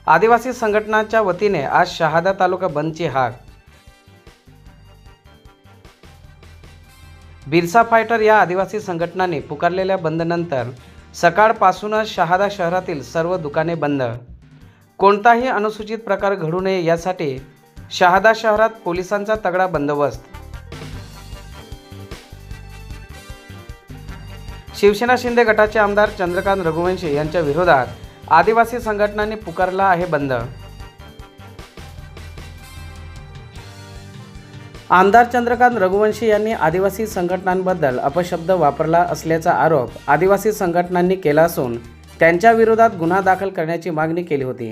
आदिवासी संघटनांच्या वतीने आज शहादा तालुका बंदची हाक। बिरसा फायटर या आदिवासी संघटनांनी पुकारलेल्या बंदनंतर सकाळपासूनच शहादा शहरातील सर्व दुकाने बंद। कोणताही अनुचित प्रकार घडू नये यासाठी शहादा शहरात पोलिसांचा तगडा बंदोबस्त। शिवसेना शिंदे गटाचे आमदार चंद्रकांत रघुवंशी यांच्या विरोधात आदिवासी संघटनांनी पुकारला आहे बंद। आमदार चंद्रकांत रघुवंशी यांनी आदिवासी संघटनांबद्दल अपशब्द वापरला असल्याचा आरोप आदिवासी संघटनांनी केला असून त्यांच्या विरोधात गुन्हा दाखल करण्याची मागणी केली होती।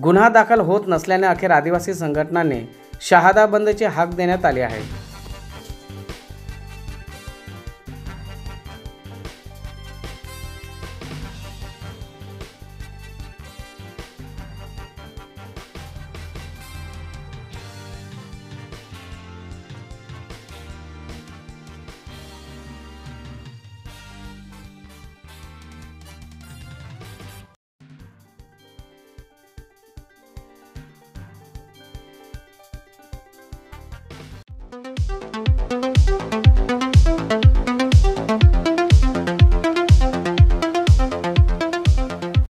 गुन्हा दाखल होत नसल्याने अखेर आदिवासी संघटनांनी शहादा बंदची हाक देण्यात आली आहे।